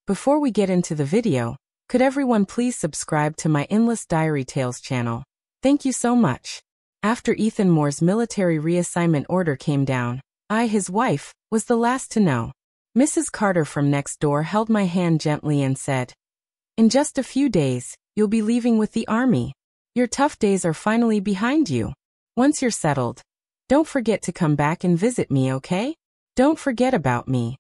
Before we get into the video, could everyone please subscribe to my Endless Diary Tales channel? Thank you so much. After Ethan Moore's military reassignment order came down, I, his wife, was the last to know. Mrs. Carter from next door held my hand gently and said, "In just a few days, you'll be leaving with the army. Your tough days are finally behind you. Once you're settled, don't forget to come back and visit me, okay? Don't forget about me."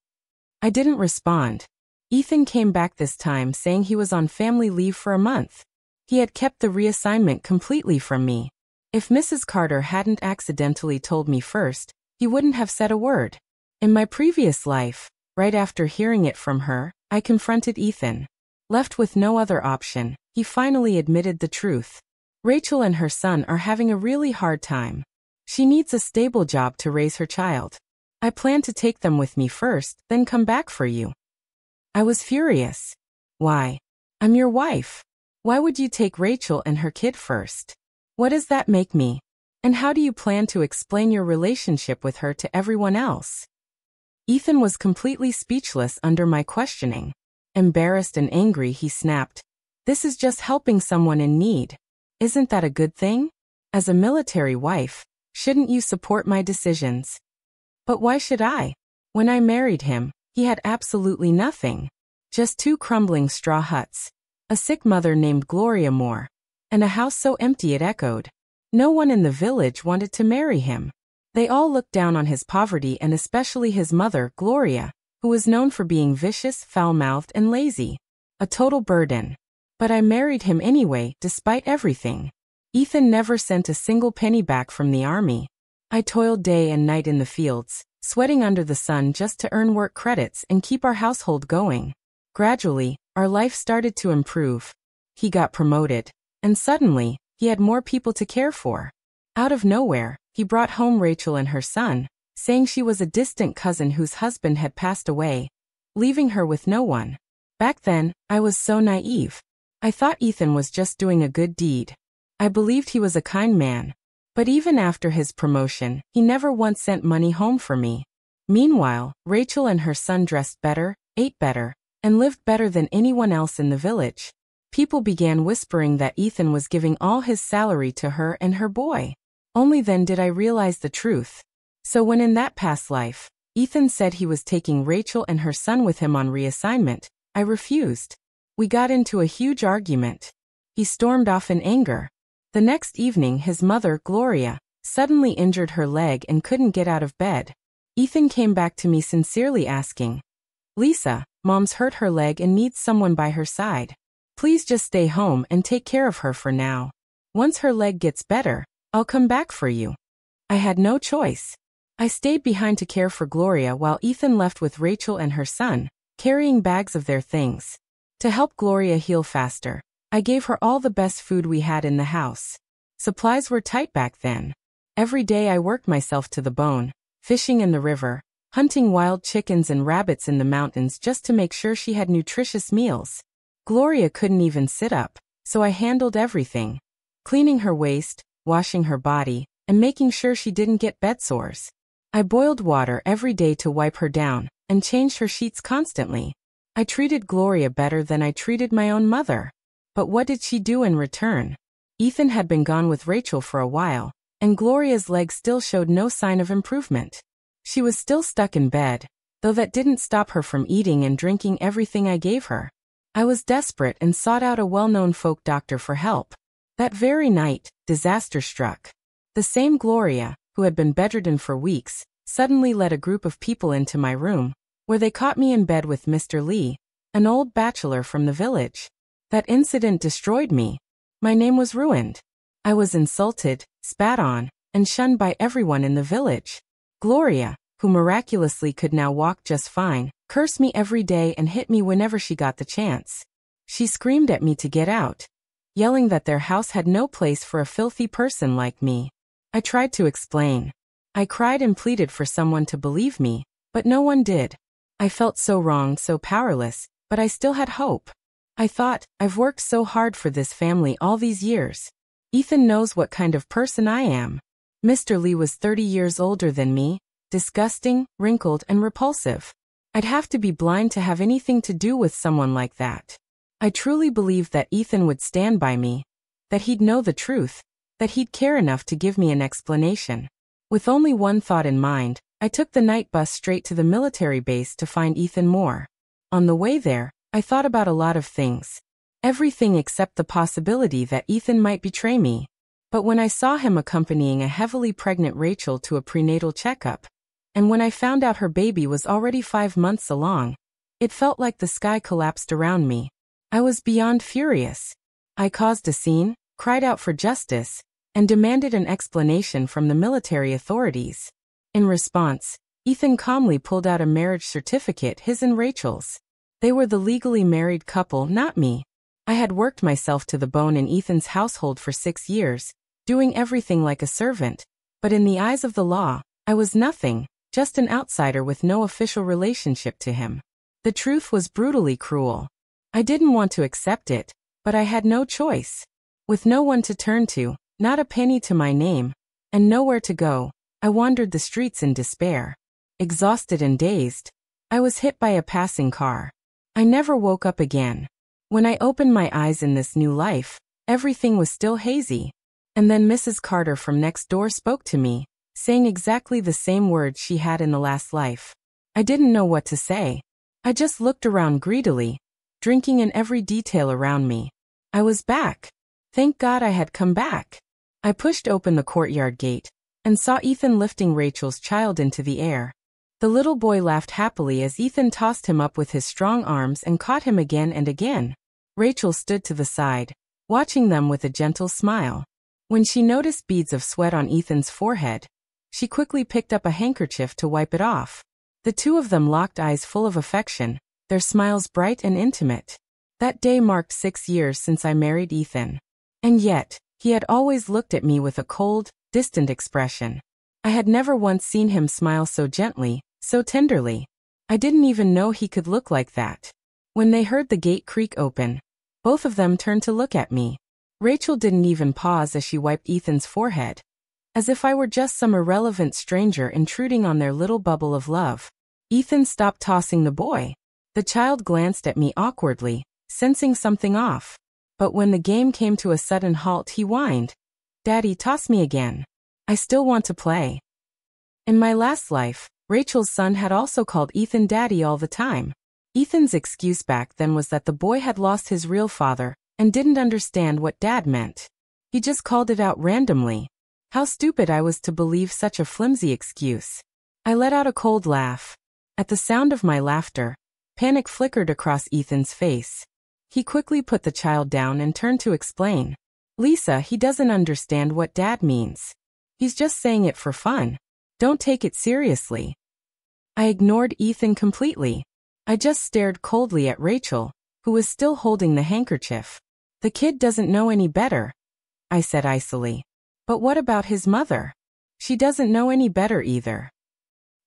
I didn't respond. Ethan came back this time saying he was on family leave for a month. He had kept the reassignment completely from me. If Mrs. Carter hadn't accidentally told me first, he wouldn't have said a word. In my previous life, right after hearing it from her, I confronted Ethan. Left with no other option, he finally admitted the truth. Rachel and her son are having a really hard time. She needs a stable job to raise her child. I plan to take them with me first, then come back for you. I was furious. Why? I'm your wife. Why would you take Rachel and her kid first? What does that make me? And how do you plan to explain your relationship with her to everyone else? Ethan was completely speechless under my questioning. Embarrassed and angry, he snapped, "This is just helping someone in need. Isn't that a good thing? As a military wife, shouldn't you support my decisions?" But why should I? When I married him, he had absolutely nothing. Just 2 crumbling straw huts, a sick mother named Gloria Moore, and a house so empty it echoed. No one in the village wanted to marry him. They all looked down on his poverty, and especially his mother, Gloria, who was known for being vicious, foul-mouthed, and lazy. A total burden. But I married him anyway, despite everything. Ethan never sent a single penny back from the army. I toiled day and night in the fields, sweating under the sun just to earn work credits and keep our household going. Gradually, our life started to improve. He got promoted, and suddenly, he had more people to care for. Out of nowhere, he brought home Rachel and her son, saying she was a distant cousin whose husband had passed away, leaving her with no one. Back then, I was so naive. I thought Ethan was just doing a good deed. I believed he was a kind man. But even after his promotion, he never once sent money home for me. Meanwhile, Rachel and her son dressed better, ate better, and lived better than anyone else in the village. People began whispering that Ethan was giving all his salary to her and her boy. Only then did I realize the truth. So when in that past life, Ethan said he was taking Rachel and her son with him on reassignment, I refused. We got into a huge argument. He stormed off in anger. The next evening, his mother, Gloria, suddenly injured her leg and couldn't get out of bed. Ethan came back to me sincerely asking, "Lisa, Mom's hurt her leg and needs someone by her side. Please just stay home and take care of her for now. Once her leg gets better, I'll come back for you." I had no choice. I stayed behind to care for Gloria while Ethan left with Rachel and her son, carrying bags of their things. To help Gloria heal faster, I gave her all the best food we had in the house. Supplies were tight back then. Every day I worked myself to the bone, fishing in the river, hunting wild chickens and rabbits in the mountains just to make sure she had nutritious meals. Gloria couldn't even sit up, so I handled everything. Cleaning her waist, washing her body, and making sure she didn't get bed sores. I boiled water every day to wipe her down, and changed her sheets constantly. I treated Gloria better than I treated my own mother. But what did she do in return? Ethan had been gone with Rachel for a while, and Gloria's leg still showed no sign of improvement. She was still stuck in bed, though that didn't stop her from eating and drinking everything I gave her. I was desperate and sought out a well-known folk doctor for help. That very night, disaster struck. The same Gloria, who had been bedridden for weeks, suddenly led a group of people into my room, where they caught me in bed with Mr. Lee, an old bachelor from the village. That incident destroyed me. My name was ruined. I was insulted, spat on, and shunned by everyone in the village. Gloria, who miraculously could now walk just fine, cursed me every day and hit me whenever she got the chance. She screamed at me to get out, yelling that their house had no place for a filthy person like me. I tried to explain. I cried and pleaded for someone to believe me, but no one did. I felt so wrong, so powerless, but I still had hope. I thought, I've worked so hard for this family all these years. Ethan knows what kind of person I am. Mr. Lee was 30 years older than me, disgusting, wrinkled, and repulsive. I'd have to be blind to have anything to do with someone like that. I truly believed that Ethan would stand by me, that he'd know the truth, that he'd care enough to give me an explanation. With only one thought in mind, I took the night bus straight to the military base to find Ethan Moore. On the way there, I thought about a lot of things. Everything except the possibility that Ethan might betray me. But when I saw him accompanying a heavily pregnant Rachel to a prenatal checkup, and when I found out her baby was already 5 months along, it felt like the sky collapsed around me. I was beyond furious. I caused a scene, cried out for justice, and demanded an explanation from the military authorities. In response, Ethan calmly pulled out a marriage certificate, his and Rachel's. They were the legally married couple, not me. I had worked myself to the bone in Ethan's household for 6 years, doing everything like a servant, but in the eyes of the law, I was nothing, just an outsider with no official relationship to him. The truth was brutally cruel. I didn't want to accept it, but I had no choice. With no one to turn to, not a penny to my name, and nowhere to go, I wandered the streets in despair. Exhausted and dazed, I was hit by a passing car. I never woke up again. When I opened my eyes in this new life, everything was still hazy. And then Mrs. Carter from next door spoke to me, saying exactly the same words she had in the last life. I didn't know what to say. I just looked around greedily, drinking in every detail around me. I was back. Thank God I had come back. I pushed open the courtyard gate and saw Ethan lifting Rachel's child into the air. The little boy laughed happily as Ethan tossed him up with his strong arms and caught him again and again. Rachel stood to the side, watching them with a gentle smile. When she noticed beads of sweat on Ethan's forehead, she quickly picked up a handkerchief to wipe it off. The two of them locked eyes full of affection, their smiles bright and intimate. That day marked 6 years since I married Ethan. And yet, he had always looked at me with a cold, distant expression. I had never once seen him smile so gently, so tenderly. I didn't even know he could look like that. When they heard the gate creak open, both of them turned to look at me. Rachel didn't even pause as she wiped Ethan's forehead, as if I were just some irrelevant stranger intruding on their little bubble of love. Ethan stopped tossing the boy. The child glanced at me awkwardly, sensing something off. But when the game came to a sudden halt, he whined, "Daddy, toss me again. I still want to play." In my last life, Rachel's son had also called Ethan Daddy all the time. Ethan's excuse back then was that the boy had lost his real father and didn't understand what dad meant. He just called it out randomly. How stupid I was to believe such a flimsy excuse. I let out a cold laugh. At the sound of my laughter, panic flickered across Ethan's face. He quickly put the child down and turned to explain. "Lisa, he doesn't understand what dad means. He's just saying it for fun. Don't take it seriously." I ignored Ethan completely. I just stared coldly at Rachel, who was still holding the handkerchief. "The kid doesn't know any better," I said icily. "But what about his mother? She doesn't know any better either."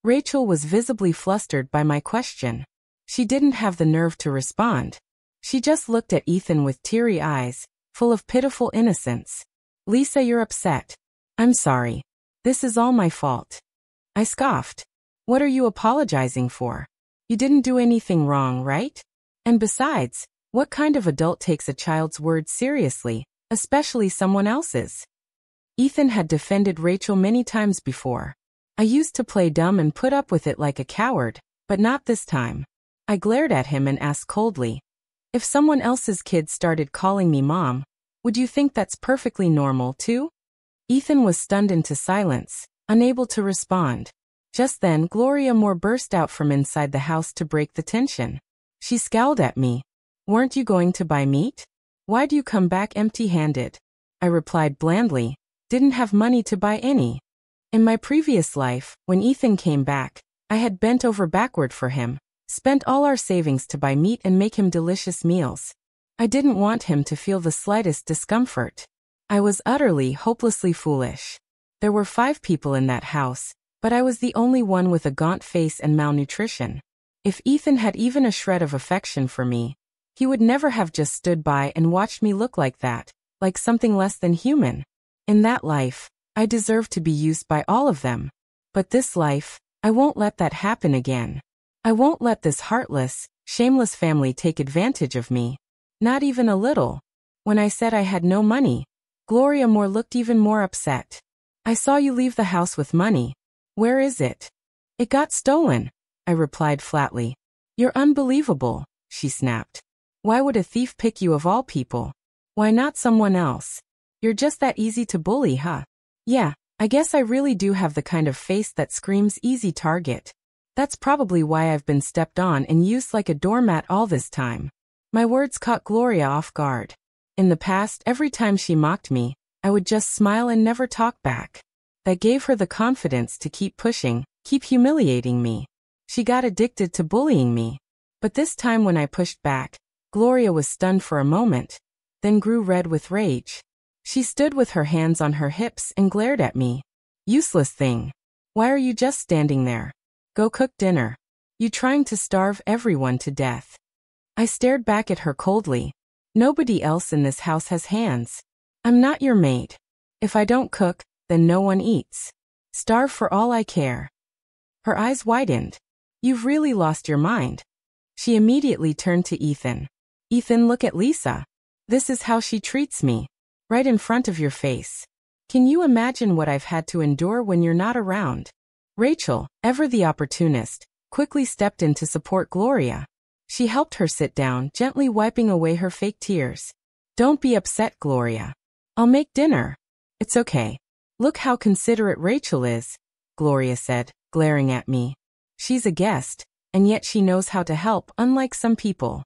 Rachel was visibly flustered by my question. She didn't have the nerve to respond. She just looked at Ethan with teary eyes, full of pitiful innocence. "Lisa, you're upset. I'm sorry. This is all my fault." I scoffed. "What are you apologizing for? You didn't do anything wrong, right? And besides, what kind of adult takes a child's words seriously, especially someone else's?" Ethan had defended Rachel many times before. I used to play dumb and put up with it like a coward, but not this time. I glared at him and asked coldly, "If someone else's kid started calling me mom, would you think that's perfectly normal too?" Ethan was stunned into silence, unable to respond. Just then, Gloria Moore burst out from inside the house to break the tension. She scowled at me. "Weren't you going to buy meat? Why do you come back empty-handed?" I replied blandly, "Didn't have money to buy any." In my previous life, when Ethan came back, I had bent over backward for him, spent all our savings to buy meat and make him delicious meals. I didn't want him to feel the slightest discomfort. I was utterly, hopelessly foolish. There were 5 people in that house, but I was the only one with a gaunt face and malnutrition. If Ethan had even a shred of affection for me, he would never have just stood by and watched me look like that, like something less than human. In that life, I deserved to be used by all of them. But this life, I won't let that happen again. I won't let this heartless, shameless family take advantage of me. Not even a little. When I said I had no money, Gloria Moore looked even more upset. I saw you leave the house with money. Where is it? It got stolen, I replied flatly. You're unbelievable, she snapped. Why would a thief pick you of all people? Why not someone else? You're just that easy to bully, huh? Yeah, I guess I really do have the kind of face that screams easy target. That's probably why I've been stepped on and used like a doormat all this time. My words caught Gloria off guard. In the past, every time she mocked me, I would just smile and never talk back. That gave her the confidence to keep pushing, keep humiliating me. She got addicted to bullying me. But this time when I pushed back, Gloria was stunned for a moment, then grew red with rage. She stood with her hands on her hips and glared at me. Useless thing. Why are you just standing there? Go cook dinner. You trying to starve everyone to death? I stared back at her coldly. Nobody else in this house has hands. I'm not your maid. If I don't cook, then no one eats. Starve for all I care. Her eyes widened. You've really lost your mind. She immediately turned to Ethan. Ethan, look at Lisa. This is how she treats me. Right in front of your face. Can you imagine what I've had to endure when you're not around? Rachel, ever the opportunist, quickly stepped in to support Gloria. She helped her sit down, gently wiping away her fake tears. Don't be upset, Gloria. I'll make dinner. It's okay. Look how considerate Rachel is, Gloria said, glaring at me. She's a guest, and yet she knows how to help, unlike some people.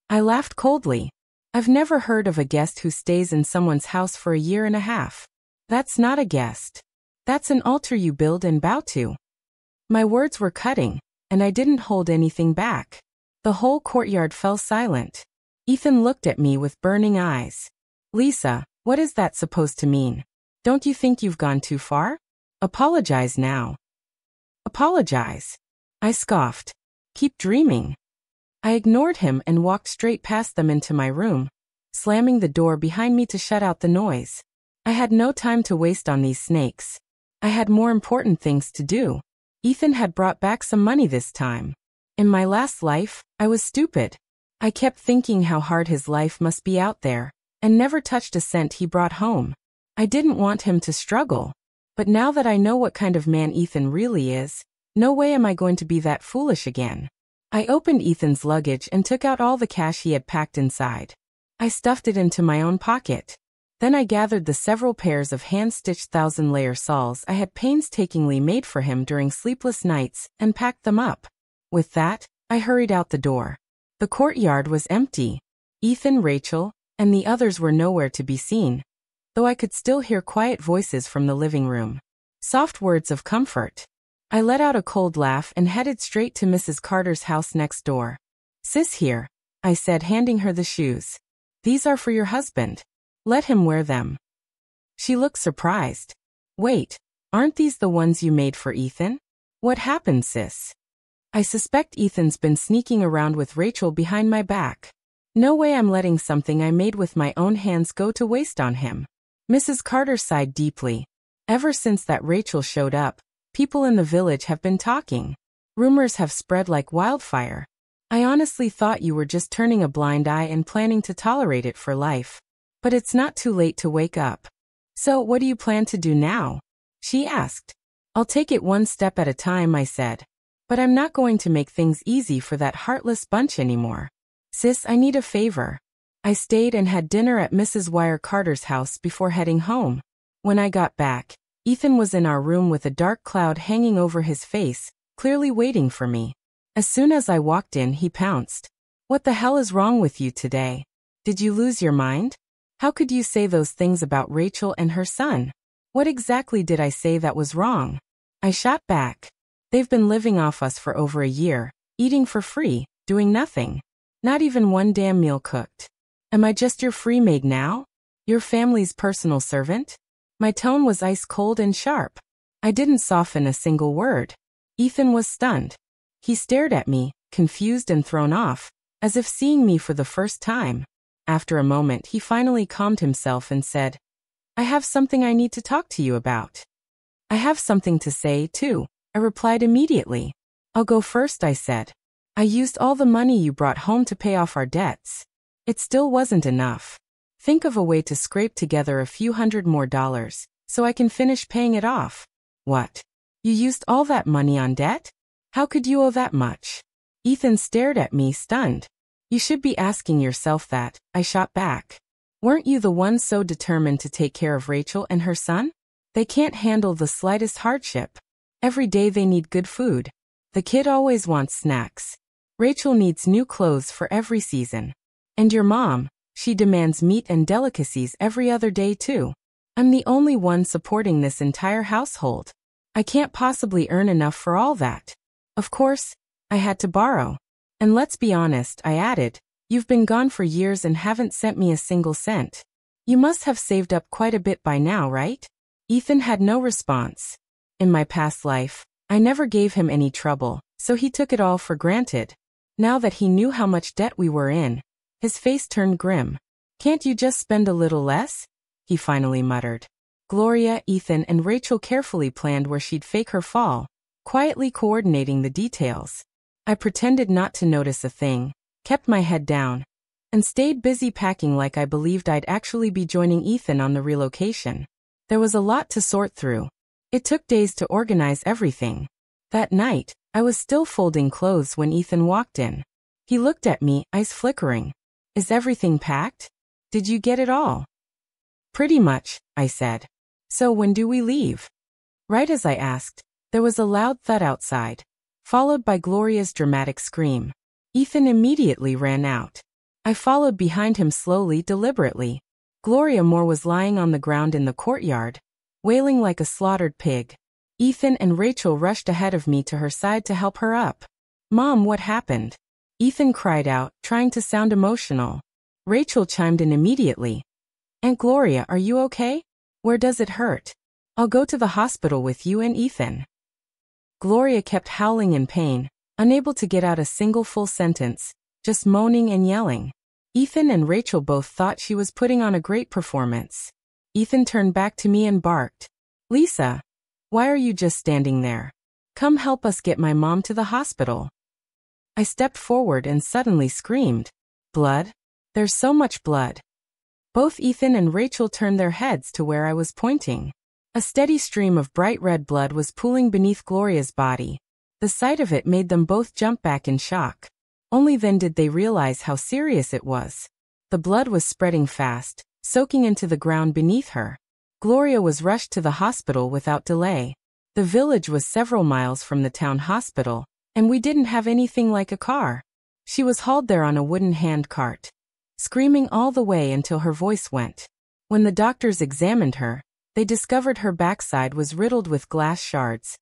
I laughed coldly. I've never heard of a guest who stays in someone's house for a year and a half. That's not a guest. That's an altar you build and bow to. My words were cutting, and I didn't hold anything back. The whole courtyard fell silent. Ethan looked at me with burning eyes. Lisa, what is that supposed to mean? Don't you think you've gone too far? Apologize now. Apologize. I scoffed. Keep dreaming. I ignored him and walked straight past them into my room, slamming the door behind me to shut out the noise. I had no time to waste on these snakes. I had more important things to do. Ethan had brought back some money this time. In my last life, I was stupid. I kept thinking how hard his life must be out there, and never touched a cent he brought home. I didn't want him to struggle. But now that I know what kind of man Ethan really is, no way am I going to be that foolish again. I opened Ethan's luggage and took out all the cash he had packed inside. I stuffed it into my own pocket. Then I gathered the several pairs of hand-stitched thousand-layer shawls I had painstakingly made for him during sleepless nights and packed them up. With that, I hurried out the door. The courtyard was empty. Ethan, Rachel, and the others were nowhere to be seen, though I could still hear quiet voices from the living room. Soft words of comfort. I let out a cold laugh and headed straight to Mrs. Carter's house next door. Sis here, I said, handing her the shoes. These are for your husband. Let him wear them. She looked surprised. Wait, aren't these the ones you made for Ethan? What happened, sis? I suspect Ethan's been sneaking around with Rachel behind my back. No way I'm letting something I made with my own hands go to waste on him. Mrs. Carter sighed deeply. Ever since that Rachel showed up, people in the village have been talking. Rumors have spread like wildfire. I honestly thought you were just turning a blind eye and planning to tolerate it for life. But it's not too late to wake up. So what do you plan to do now? She asked. I'll take it one step at a time, I said. But I'm not going to make things easy for that heartless bunch anymore. Sis, I need a favor. I stayed and had dinner at Mrs. Wire Carter's house before heading home. When I got back, Ethan was in our room with a dark cloud hanging over his face, clearly waiting for me. As soon as I walked in, he pounced. What the hell is wrong with you today? Did you lose your mind? How could you say those things about Rachel and her son? What exactly did I say that was wrong? I shot back. They've been living off us for over a year, eating for free, doing nothing. Not even one damn meal cooked. Am I just your free maid now? Your family's personal servant? My tone was ice cold and sharp. I didn't soften a single word. Ethan was stunned. He stared at me, confused and thrown off, as if seeing me for the first time. After a moment, he finally calmed himself and said, I have something I need to talk to you about. I have something to say, too, I replied immediately. I'll go first, I said. I used all the money you brought home to pay off our debts. It still wasn't enough. Think of a way to scrape together a few $100 more, so I can finish paying it off. What? You used all that money on debt? How could you owe that much? Ethan stared at me, stunned. You should be asking yourself that, I shot back. Weren't you the one so determined to take care of Rachel and her son? They can't handle the slightest hardship. Every day they need good food. The kid always wants snacks. Rachel needs new clothes for every season. And your mom, she demands meat and delicacies every other day too. I'm the only one supporting this entire household. I can't possibly earn enough for all that. Of course, I had to borrow. And let's be honest, I added, you've been gone for years and haven't sent me a single cent. You must have saved up quite a bit by now, right? Ethan had no response. In my past life, I never gave him any trouble, so he took it all for granted. Now that he knew how much debt we were in, his face turned grim. Can't you just spend a little less? He finally muttered. Gloria, Ethan, and Rachel carefully planned where she'd fake her fall, quietly coordinating the details. I pretended not to notice a thing, kept my head down, and stayed busy packing like I believed I'd actually be joining Ethan on the relocation. There was a lot to sort through. It took days to organize everything. That night, I was still folding clothes when Ethan walked in. He looked at me, eyes flickering. Is everything packed? Did you get it all? Pretty much, I said. So when do we leave? Right as I asked, there was a loud thud outside, followed by Gloria's dramatic scream. Ethan immediately ran out. I followed behind him slowly, deliberately. Gloria Moore was lying on the ground in the courtyard, wailing like a slaughtered pig. Ethan and Rachel rushed ahead of me to her side to help her up. Mom, what happened? Ethan cried out, trying to sound emotional. Rachel chimed in immediately. Aunt Gloria, are you okay? Where does it hurt? I'll go to the hospital with you and Ethan. Gloria kept howling in pain, unable to get out a single full sentence, just moaning and yelling. Ethan and Rachel both thought she was putting on a great performance. Ethan turned back to me and barked. Lisa, why are you just standing there? Come help us get my mom to the hospital. I stepped forward and suddenly screamed. Blood? There's so much blood. Both Ethan and Rachel turned their heads to where I was pointing. A steady stream of bright red blood was pooling beneath Gloria's body. The sight of it made them both jump back in shock. Only then did they realize how serious it was. The blood was spreading fast, soaking into the ground beneath her. Gloria was rushed to the hospital without delay. The village was several miles from the town hospital, and we didn't have anything like a car. She was hauled there on a wooden hand cart, screaming all the way until her voice went. When the doctors examined her, they discovered her backside was riddled with glass shards.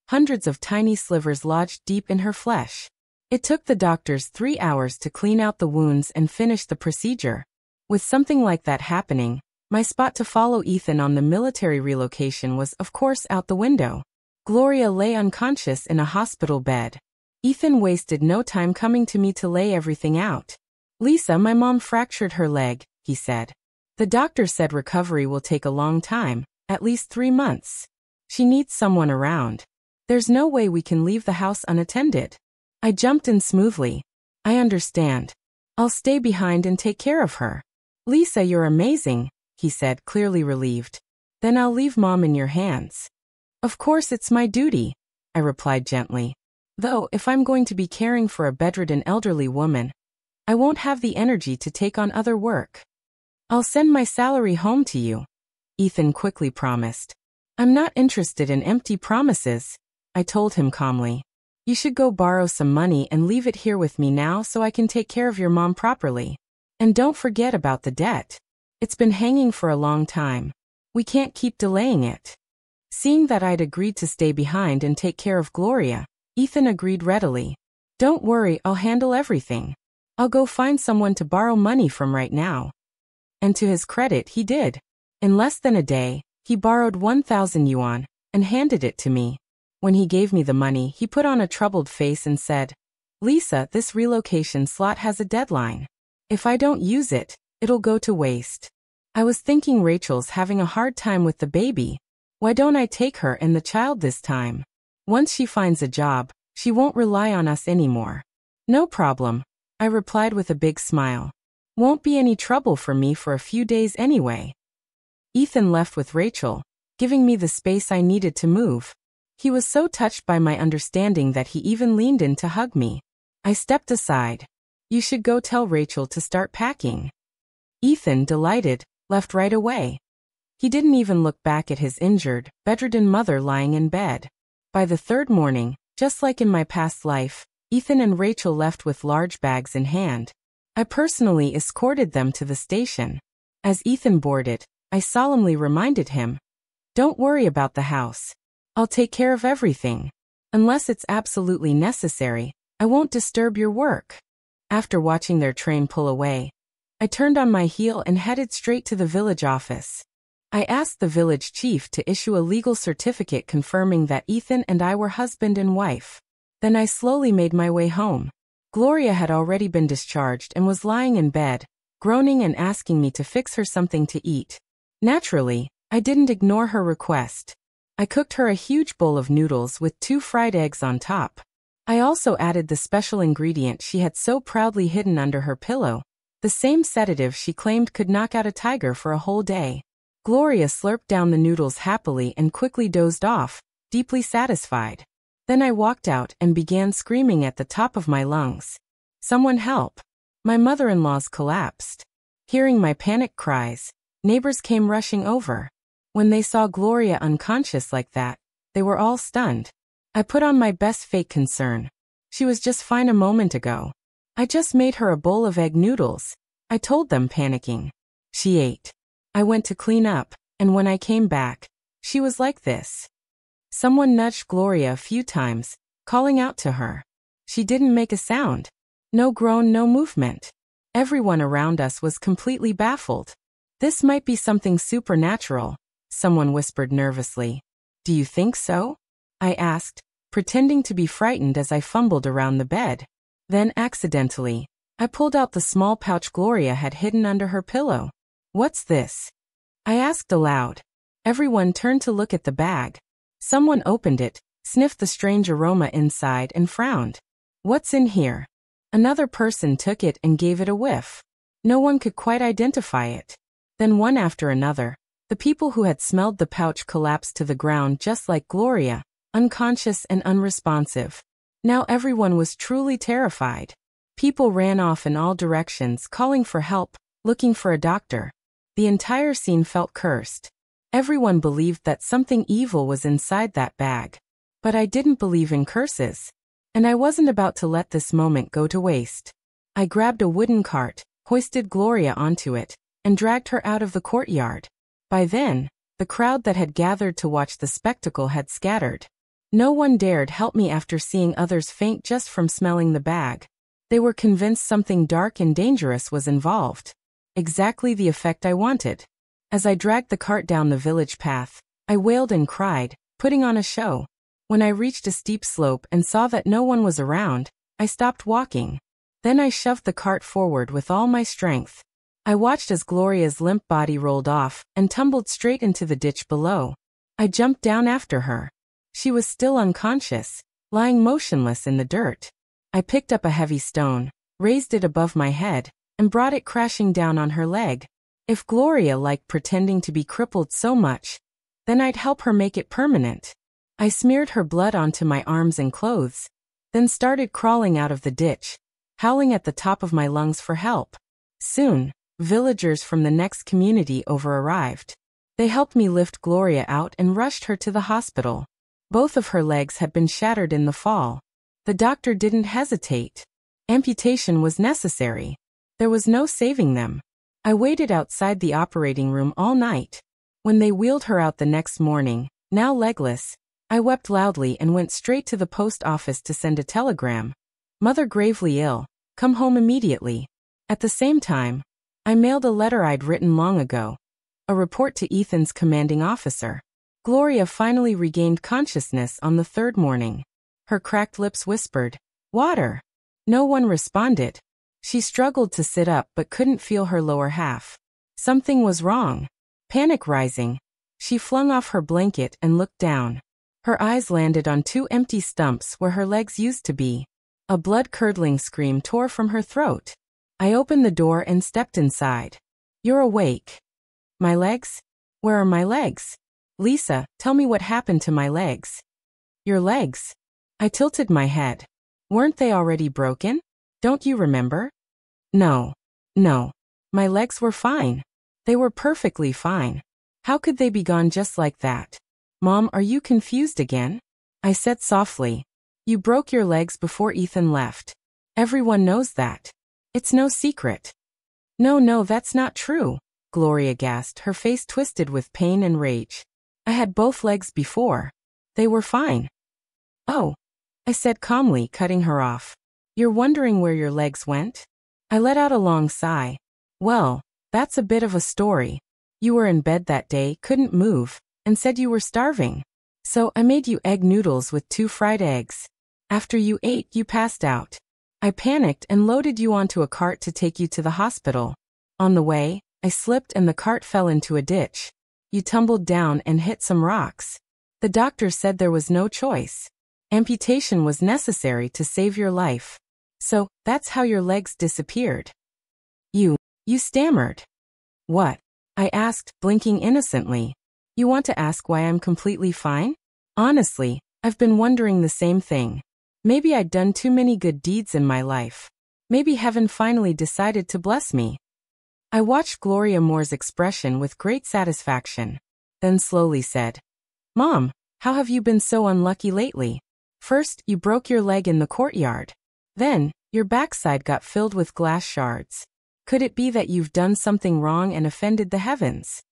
Hundreds of tiny slivers lodged deep in her flesh. It took the doctors 3 hours to clean out the wounds and finish the procedure. With something like that happening, my spot to follow Ethan on the military relocation was of course out the window. Gloria lay unconscious in a hospital bed. Ethan wasted no time coming to me to lay everything out. Lisa, my mom fractured her leg, he said. The doctor said recovery will take a long time, at least 3 months. She needs someone around. There's no way we can leave the house unattended. I jumped in smoothly. I understand. I'll stay behind and take care of her. Lisa, you're amazing, he said, clearly relieved. Then I'll leave Mom in your hands. Of course it's my duty, I replied gently. Though, if I'm going to be caring for a bedridden elderly woman, I won't have the energy to take on other work. I'll send my salary home to you, Ethan quickly promised. I'm not interested in empty promises, I told him calmly. You should go borrow some money and leave it here with me now so I can take care of your mom properly. And don't forget about the debt. It's been hanging for a long time. We can't keep delaying it. Seeing that I'd agreed to stay behind and take care of Gloria, Ethan agreed readily. Don't worry, I'll handle everything. I'll go find someone to borrow money from right now. And to his credit, he did. In less than a day, he borrowed 1,000 yuan and handed it to me. When he gave me the money, he put on a troubled face and said, Lisa, this relocation slot has a deadline. If I don't use it, it'll go to waste. I was thinking Rachel's having a hard time with the baby. Why don't I take her and the child this time? Once she finds a job, She won't rely on us anymore. No problem, I replied with a big smile. Won't be any trouble for me for a few days anyway. Ethan left with Rachel, giving me the space I needed to move. He was so touched by my understanding that he even leaned in to hug me. I stepped aside. You should go tell Rachel to start packing. Ethan, delighted, left right away. He didn't even look back at his injured, bedridden mother lying in bed. By the third morning, just like in my past life, Ethan and Rachel left with large bags in hand. I personally escorted them to the station. As Ethan boarded, I solemnly reminded him, "Don't worry about the house. I'll take care of everything. Unless it's absolutely necessary, I won't disturb your work." After watching their train pull away, I turned on my heel and headed straight to the village office. I asked the village chief to issue a legal certificate confirming that Ethan and I were husband and wife. Then I slowly made my way home. Gloria had already been discharged and was lying in bed, groaning and asking me to fix her something to eat. Naturally, I didn't ignore her request. I cooked her a huge bowl of noodles with 2 fried eggs on top. I also added the special ingredient she had so proudly hidden under her pillow, the same sedative she claimed could knock out a tiger for a whole day. Gloria slurped down the noodles happily and quickly dozed off, deeply satisfied. Then I walked out and began screaming at the top of my lungs. "Someone help!" My mother-in-law's collapsed. Hearing my panic cries, neighbors came rushing over. When they saw Gloria unconscious like that, they were all stunned. I put on my best fake concern. She was just fine a moment ago. I just made her a bowl of egg noodles, I told them, panicking. She ate. I went to clean up, and when I came back, she was like this. Someone nudged Gloria a few times, calling out to her. She didn't make a sound. No groan, no movement. Everyone around us was completely baffled. "This might be something supernatural," someone whispered nervously. "Do you think so?" I asked, pretending to be frightened as I fumbled around the bed. Then, accidentally, I pulled out the small pouch Gloria had hidden under her pillow. "What's this?" I asked aloud. Everyone turned to look at the bag. Someone opened it, sniffed the strange aroma inside and frowned. "What's in here?" Another person took it and gave it a whiff. No one could quite identify it. Then one after another, the people who had smelled the pouch collapsed to the ground just like Gloria, unconscious and unresponsive. Now everyone was truly terrified. People ran off in all directions, calling for help, looking for a doctor. The entire scene felt cursed. Everyone believed that something evil was inside that bag. But I didn't believe in curses. And I wasn't about to let this moment go to waste. I grabbed a wooden cart, hoisted Gloria onto it, and dragged her out of the courtyard. By then, the crowd that had gathered to watch the spectacle had scattered. No one dared help me after seeing others faint just from smelling the bag. They were convinced something dark and dangerous was involved. Exactly the effect I wanted. As I dragged the cart down the village path, I wailed and cried, putting on a show. When I reached a steep slope and saw that no one was around, I stopped walking. Then I shoved the cart forward with all my strength. I watched as Gloria's limp body rolled off and tumbled straight into the ditch below. I jumped down after her. She was still unconscious, lying motionless in the dirt. I picked up a heavy stone, raised it above my head, and brought it crashing down on her leg. If Gloria liked pretending to be crippled so much, then I'd help her make it permanent. I smeared her blood onto my arms and clothes, then started crawling out of the ditch, howling at the top of my lungs for help. Soon, villagers from the next community over arrived. They helped me lift Gloria out and rushed her to the hospital. Both of her legs had been shattered in the fall. The doctor didn't hesitate. Amputation was necessary. There was no saving them. I waited outside the operating room all night. When they wheeled her out the next morning, now legless, I wept loudly and went straight to the post office to send a telegram. "Mother gravely ill. Come home immediately." At the same time, I mailed a letter I'd written long ago. A report to Ethan's commanding officer. Gloria finally regained consciousness on the third morning. Her cracked lips whispered, "Water." No one responded. She struggled to sit up but couldn't feel her lower half. Something was wrong. Panic rising, she flung off her blanket and looked down. Her eyes landed on two empty stumps where her legs used to be. A blood-curdling scream tore from her throat. I opened the door and stepped inside. You're awake. My legs? Where are my legs? Lisa, tell me what happened to my legs. Your legs? I tilted my head. Weren't they already broken? Don't you remember? No. No. My legs were fine. They were perfectly fine. How could they be gone just like that? Mom, are you confused again? I said softly. You broke your legs before Ethan left. Everyone knows that. It's no secret. No, that's not true, Gloria gasped, her face twisted with pain and rage. I had both legs before. They were fine. Oh, I said calmly, cutting her off. You're wondering where your legs went? I let out a long sigh. Well, that's a bit of a story. You were in bed that day, couldn't move, and said you were starving. So I made you egg noodles with 2 fried eggs. After you ate, you passed out. I panicked and loaded you onto a cart to take you to the hospital. On the way, I slipped and the cart fell into a ditch. You tumbled down and hit some rocks. The doctor said there was no choice. Amputation was necessary to save your life. So, that's how your legs disappeared. You stammered. What? I asked, blinking innocently. You want to ask why I'm completely fine? Honestly, I've been wondering the same thing. Maybe I'd done too many good deeds in my life. Maybe heaven finally decided to bless me. I watched Gloria Moore's expression with great satisfaction, then slowly said, Mom, how have you been so unlucky lately? First, you broke your leg in the courtyard. Then, your backside got filled with glass shards. Could it be that you've done something wrong and offended the heavens?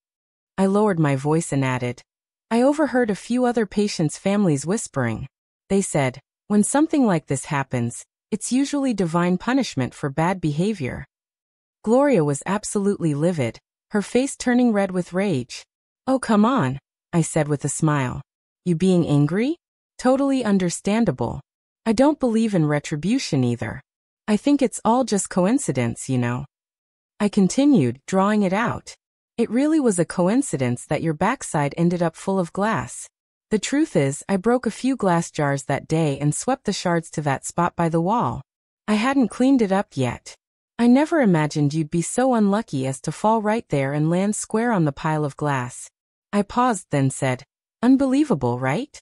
I lowered my voice and added, I overheard a few other patients' families whispering. They said, when something like this happens, it's usually divine punishment for bad behavior. Gloria was absolutely livid, her face turning red with rage. Oh, come on, I said with a smile. You being angry? Totally understandable. I don't believe in retribution either. I think it's all just coincidence, you know. I continued, drawing it out. It really was a coincidence that your backside ended up full of glass. The truth is, I broke a few glass jars that day and swept the shards to that spot by the wall. I hadn't cleaned it up yet. I never imagined you'd be so unlucky as to fall right there and land square on the pile of glass. I paused, then said, Unbelievable, right?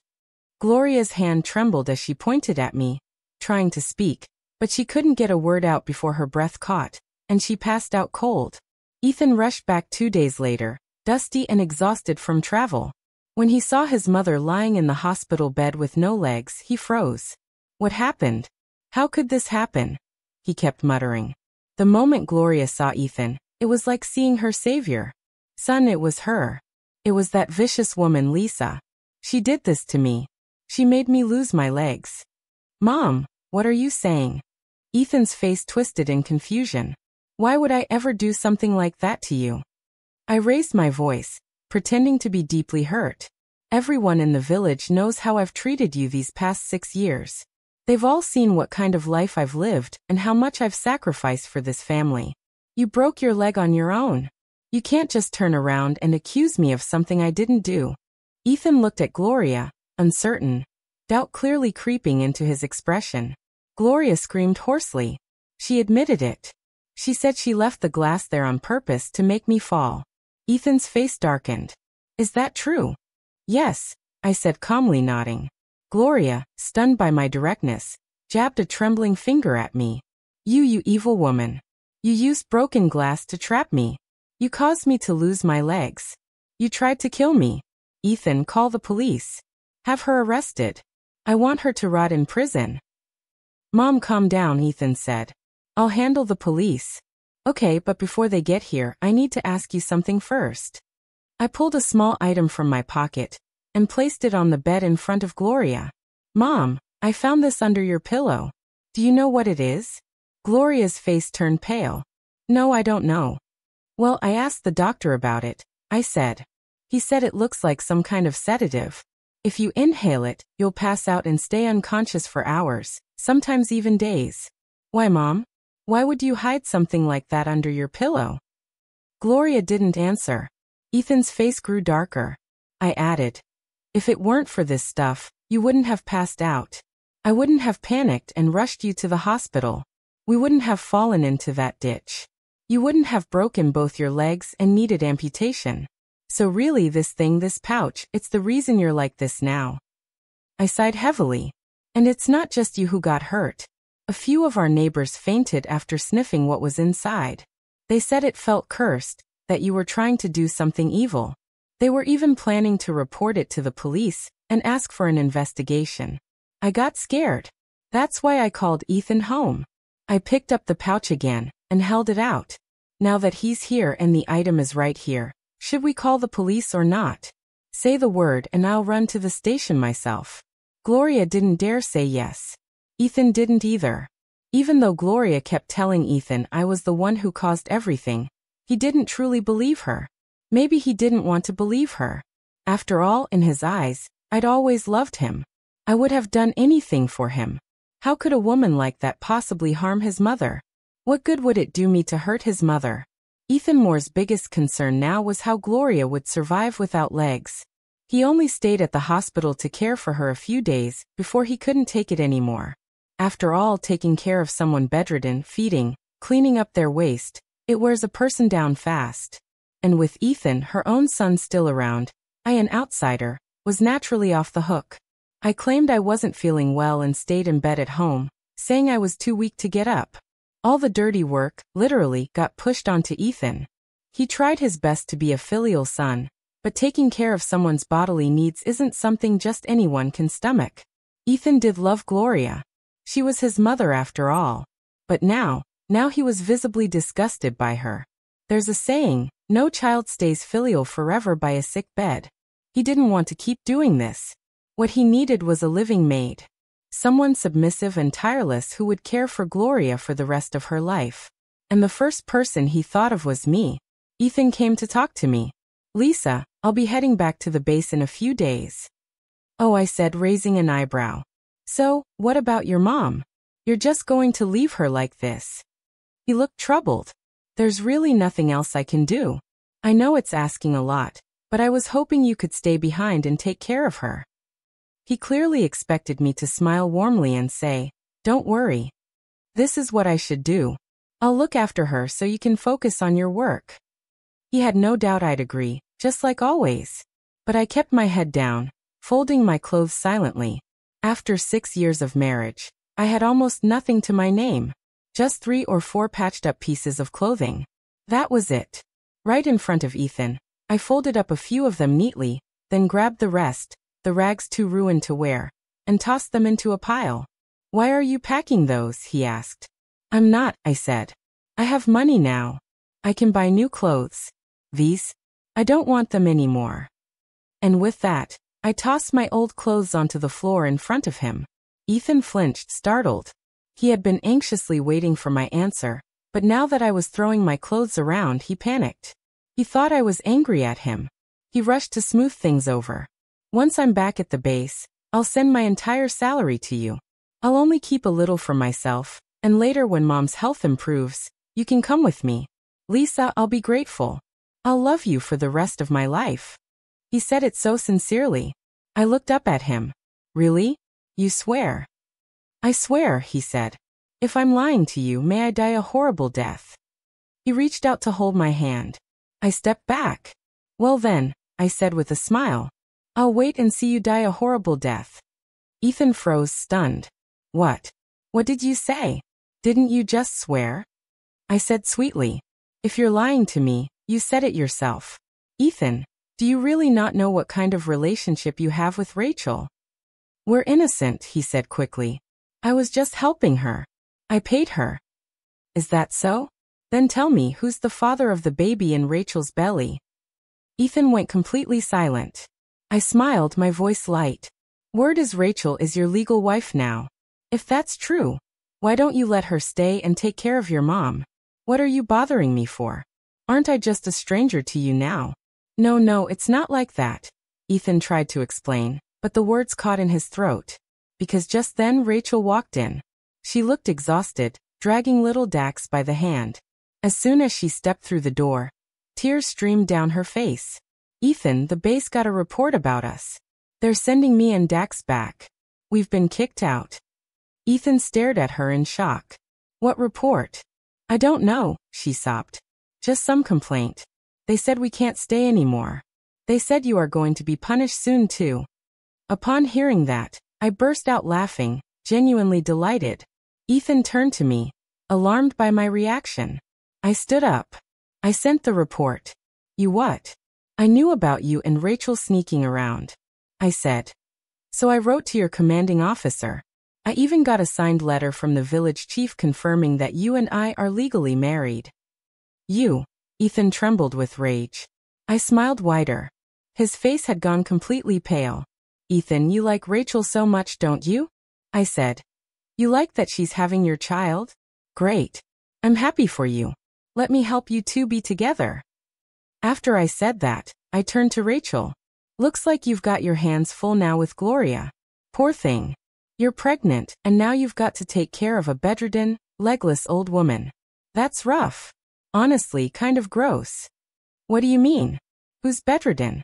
Gloria's hand trembled as she pointed at me, trying to speak, but she couldn't get a word out before her breath caught, and she passed out cold. Ethan rushed back 2 days later, dusty and exhausted from travel. When he saw his mother lying in the hospital bed with no legs, he froze. What happened? How could this happen? He kept muttering. The moment Gloria saw Ethan, it was like seeing her savior. Son, it was her. It was that vicious woman, Lisa. She did this to me. She made me lose my legs. Mom, what are you saying? Ethan's face twisted in confusion. Why would I ever do something like that to you? I raised my voice, pretending to be deeply hurt. Everyone in the village knows how I've treated you these past 6 years. They've all seen what kind of life I've lived and how much I've sacrificed for this family. You broke your leg on your own. You can't just turn around and accuse me of something I didn't do. Ethan looked at Gloria, uncertain, doubt clearly creeping into his expression. Gloria screamed hoarsely. She admitted it. She said she left the glass there on purpose to make me fall. Ethan's face darkened. Is that true? Yes, I said calmly, nodding. Gloria, stunned by my directness, jabbed a trembling finger at me. You evil woman. You used broken glass to trap me. You caused me to lose my legs. You tried to kill me. Ethan, call the police. Have her arrested. I want her to rot in prison. Mom, calm down, Ethan said. I'll handle the police. Okay, but before they get here, I need to ask you something first. I pulled a small item from my pocket and placed it on the bed in front of Gloria. Mom, I found this under your pillow. Do you know what it is? Gloria's face turned pale. No, I don't know. Well, I asked the doctor about it, I said. He said it looks like some kind of sedative. If you inhale it, you'll pass out and stay unconscious for hours, sometimes even days. Why, Mom? Why would you hide something like that under your pillow? Gloria didn't answer. Ethan's face grew darker. I added, If it weren't for this stuff, you wouldn't have passed out. I wouldn't have panicked and rushed you to the hospital. We wouldn't have fallen into that ditch. You wouldn't have broken both your legs and needed amputation. So really this pouch, it's the reason you're like this now. I sighed heavily. And it's not just you who got hurt. A few of our neighbors fainted after sniffing what was inside. They said it felt cursed, that you were trying to do something evil. They were even planning to report it to the police and ask for an investigation. I got scared. That's why I called Ethan home. I picked up the pouch again and held it out. Now that he's here and the item is right here, should we call the police or not? Say the word and I'll run to the station myself. Gloria didn't dare say yes. Ethan didn't either. Even though Gloria kept telling Ethan I was the one who caused everything, he didn't truly believe her. Maybe he didn't want to believe her. After all, in his eyes, I'd always loved him. I would have done anything for him. How could a woman like that possibly harm his mother? What good would it do me to hurt his mother? Ethan Moore's biggest concern now was how Gloria would survive without legs. He only stayed at the hospital to care for her a few days before he couldn't take it anymore. After all, taking care of someone bedridden, feeding, cleaning up their waste, it wears a person down fast. And with Ethan, her own son, still around, I, an outsider, was naturally off the hook. I claimed I wasn't feeling well and stayed in bed at home, saying I was too weak to get up. All the dirty work, literally, got pushed onto Ethan. He tried his best to be a filial son, but taking care of someone's bodily needs isn't something just anyone can stomach. Ethan did love Gloria. She was his mother after all. But now he was visibly disgusted by her. There's a saying, no child stays filial forever by a sick bed. He didn't want to keep doing this. What he needed was a living maid. Someone submissive and tireless who would care for Gloria for the rest of her life. And the first person he thought of was me. Ethan came to talk to me. Lisa, I'll be heading back to the base in a few days. Oh, I said, raising an eyebrow. So, what about your mom? You're just going to leave her like this? He looked troubled. There's really nothing else I can do. I know it's asking a lot, but I was hoping you could stay behind and take care of her. He clearly expected me to smile warmly and say, don't worry. This is what I should do. I'll look after her so you can focus on your work. He had no doubt I'd agree, just like always. But I kept my head down, folding my clothes silently. After 6 years of marriage, I had almost nothing to my name. Just 3 or 4 patched up pieces of clothing. That was it. Right in front of Ethan, I folded up a few of them neatly, then grabbed the rest, the rags too ruined to wear, and tossed them into a pile. Why are you packing those? He asked. I'm not, I said. I have money now. I can buy new clothes. These? I don't want them anymore. And with that, I tossed my old clothes onto the floor in front of him. Ethan flinched, startled. He had been anxiously waiting for my answer, but now that I was throwing my clothes around, he panicked. He thought I was angry at him. He rushed to smooth things over. Once I'm back at the base, I'll send my entire salary to you. I'll only keep a little for myself, and later when Mom's health improves, you can come with me. Lisa, I'll be grateful. I'll love you for the rest of my life. He said it so sincerely. I looked up at him. Really? You swear? I swear, he said. If I'm lying to you, may I die a horrible death. He reached out to hold my hand. I stepped back. Well then, I said with a smile. I'll wait and see you die a horrible death. Ethan froze, stunned. What? What did you say? Didn't you just swear? I said sweetly. If you're lying to me, you said it yourself. Ethan, do you really not know what kind of relationship you have with Rachel? We're innocent, he said quickly. I was just helping her. I paid her. Is that so? Then tell me, who's the father of the baby in Rachel's belly? Ethan went completely silent. I smiled, my voice light. Word is Rachel is your legal wife now. If that's true, why don't you let her stay and take care of your mom? What are you bothering me for? Aren't I just a stranger to you now? No, it's not like that. Ethan tried to explain, but the words caught in his throat. Because just then Rachel walked in. She looked exhausted, dragging little Dax by the hand. As soon as she stepped through the door, tears streamed down her face. Ethan, the base got a report about us. They're sending me and Dax back. We've been kicked out. Ethan stared at her in shock. What report? I don't know, she sobbed. Just some complaint. They said we can't stay anymore. They said you are going to be punished soon too. Upon hearing that, I burst out laughing, genuinely delighted. Ethan turned to me, alarmed by my reaction. I stood up. I sent the report. You what? I knew about you and Rachel sneaking around. I said. So I wrote to your commanding officer. I even got a signed letter from the village chief confirming that you and I are legally married. You. Ethan trembled with rage. I smiled wider. His face had gone completely pale. Ethan, you like Rachel so much, don't you? I said. You like that she's having your child? Great. I'm happy for you. Let me help you two be together. After I said that, I turned to Rachel. Looks like you've got your hands full now with Gloria. Poor thing. You're pregnant, and now you've got to take care of a bedridden, legless old woman. That's rough. Honestly, kind of gross. What do you mean? Who's bedridden?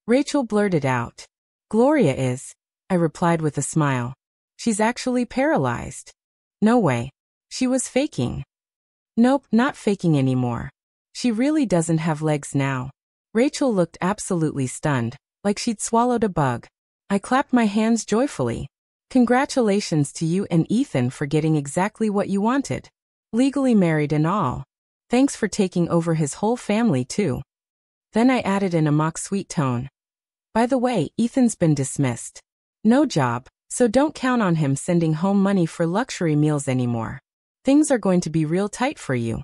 Rachel blurted out. Gloria is, I replied with a smile. She's actually paralyzed. No way. She was faking. Nope, not faking anymore. She really doesn't have legs now. Rachel looked absolutely stunned, like she'd swallowed a bug. I clapped my hands joyfully. Congratulations to you and Ethan for getting exactly what you wanted. Legally married and all. Thanks for taking over his whole family too. Then I added in a mock sweet tone. By the way, Ethan's been dismissed. No job, so don't count on him sending home money for luxury meals anymore. Things are going to be real tight for you.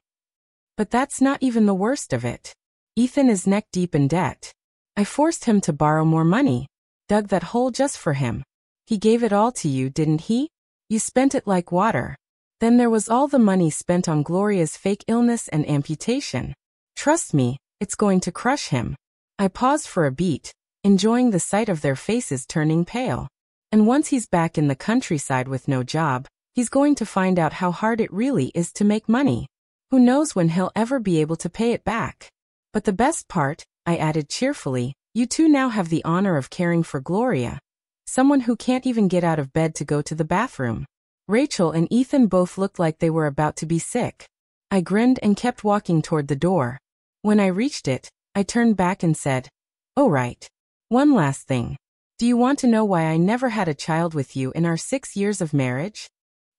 But that's not even the worst of it. Ethan is neck deep in debt. I forced him to borrow more money. Dug that hole just for him. He gave it all to you, didn't he? You spent it like water. Then there was all the money spent on Gloria's fake illness and amputation. Trust me, it's going to crush him. I paused for a beat, enjoying the sight of their faces turning pale. And once he's back in the countryside with no job, he's going to find out how hard it really is to make money. Who knows when he'll ever be able to pay it back. But the best part, I added cheerfully, you two now have the honor of caring for Gloria. Someone who can't even get out of bed to go to the bathroom. Rachel and Ethan both looked like they were about to be sick. I grinned and kept walking toward the door. When I reached it, I turned back and said, "Oh right. One last thing. Do you want to know why I never had a child with you in our 6 years of marriage?"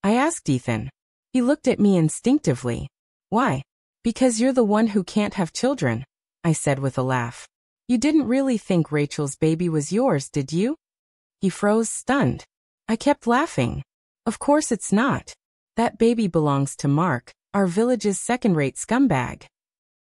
I asked Ethan. He looked at me instinctively. Why? Because you're the one who can't have children, I said with a laugh. You didn't really think Rachel's baby was yours, did you? He froze, stunned. I kept laughing. Of course it's not. That baby belongs to Mark, our village's second-rate scumbag.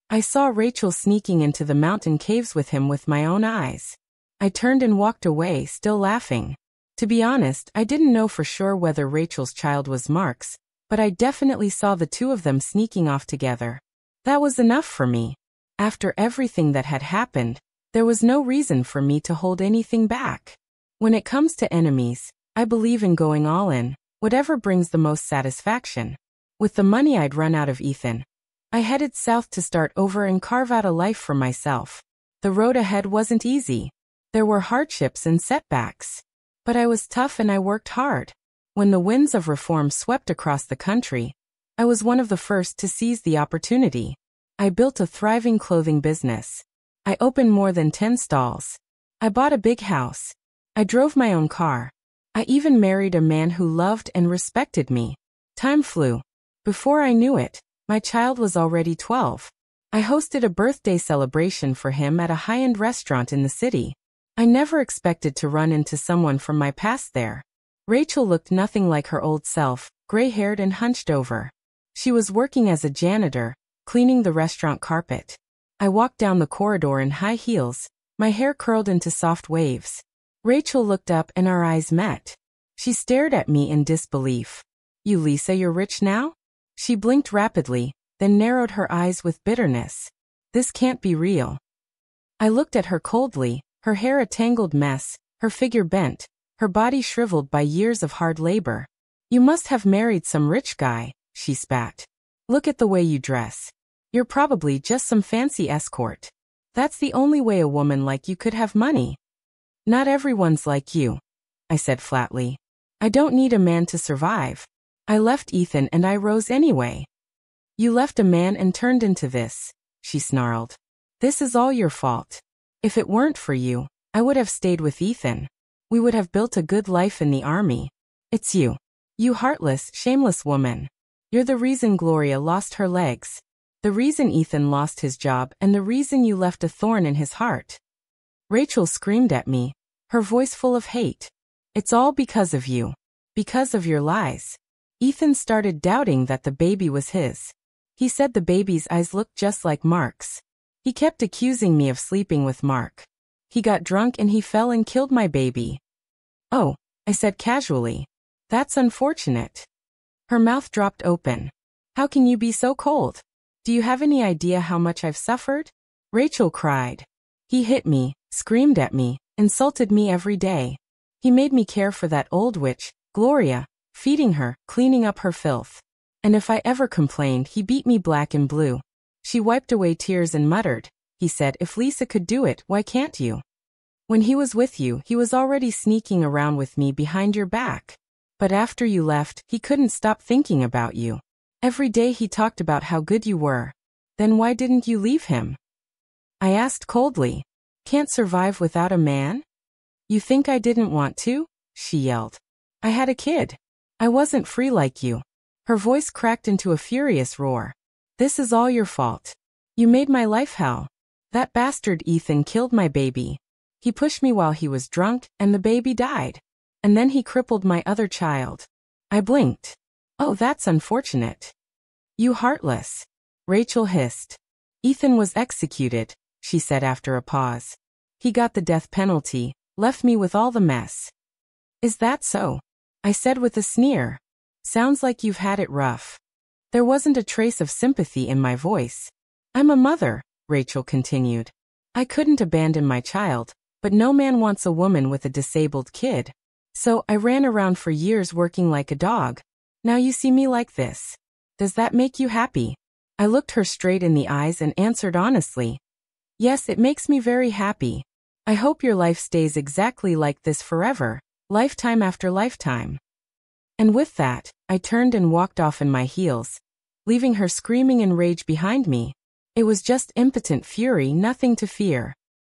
I saw Rachel sneaking into the mountain caves with him with my own eyes. I turned and walked away, still laughing. To be honest, I didn't know for sure whether Rachel's child was Mark's, but I definitely saw the two of them sneaking off together. That was enough for me. After everything that had happened, there was no reason for me to hold anything back. When it comes to enemies, I believe in going all in, whatever brings the most satisfaction. With the money I'd run out of Ethan, I headed south to start over and carve out a life for myself. The road ahead wasn't easy. There were hardships and setbacks. But I was tough and I worked hard. When the winds of reform swept across the country, I was one of the first to seize the opportunity. I built a thriving clothing business. I opened more than 10 stalls. I bought a big house. I drove my own car. I even married a man who loved and respected me. Time flew. Before I knew it, my child was already 12. I hosted a birthday celebration for him at a high-end restaurant in the city. I never expected to run into someone from my past there. Rachel looked nothing like her old self, gray-haired and hunched over. She was working as a janitor, cleaning the restaurant carpet. I walked down the corridor in high heels, my hair curled into soft waves. Rachel looked up and our eyes met. She stared at me in disbelief. "You Lisa, you're rich now?" She blinked rapidly, then narrowed her eyes with bitterness. "This can't be real." I looked at her coldly, her hair a tangled mess, her figure bent, her body shriveled by years of hard labor. "You must have married some rich guy," she spat. "Look at the way you dress. You're probably just some fancy escort. That's the only way a woman like you could have money." Not everyone's like you, I said flatly. I don't need a man to survive. I left Ethan and I rose anyway. You left a man and turned into this, she snarled. This is all your fault. If it weren't for you, I would have stayed with Ethan. We would have built a good life in the army. It's you. You heartless, shameless woman. You're the reason Gloria lost her legs. The reason Ethan lost his job and the reason you left a thorn in his heart. Rachel screamed at me, her voice full of hate. It's all because of you. Because of your lies. Ethan started doubting that the baby was his. He said the baby's eyes looked just like Mark's. He kept accusing me of sleeping with Mark. He got drunk and he fell and killed my baby. Oh, I said casually. That's unfortunate. Her mouth dropped open. How can you be so cold? Do you have any idea how much I've suffered? Rachel cried. He hit me, screamed at me, insulted me every day. He made me care for that old witch, Gloria, feeding her, cleaning up her filth. And if I ever complained, he beat me black and blue. She wiped away tears and muttered, he said, if Lisa could do it, why can't you? When he was with you, he was already sneaking around with me behind your back. But after you left, he couldn't stop thinking about you. Every day he talked about how good you were. Then why didn't you leave him? I asked coldly. Can't survive without a man? You think I didn't want to? She yelled. I had a kid. I wasn't free like you. Her voice cracked into a furious roar. This is all your fault. You made my life hell. That bastard Ethan killed my baby. He pushed me while he was drunk, and the baby died. And then he crippled my other child. I blinked. Oh, that's unfortunate. You heartless. Rachel hissed. Ethan was executed, she said after a pause. He got the death penalty, left me with all the mess. Is that so? I said with a sneer. Sounds like you've had it rough. There wasn't a trace of sympathy in my voice. I'm a mother, Rachel continued. I couldn't abandon my child, but no man wants a woman with a disabled kid. So I ran around for years working like a dog. Now you see me like this. Does that make you happy? I looked her straight in the eyes and answered honestly. Yes, it makes me very happy. I hope your life stays exactly like this forever, lifetime after lifetime. And with that, I turned and walked off in my heels, leaving her screaming in rage behind me. It was just impotent fury, nothing to fear.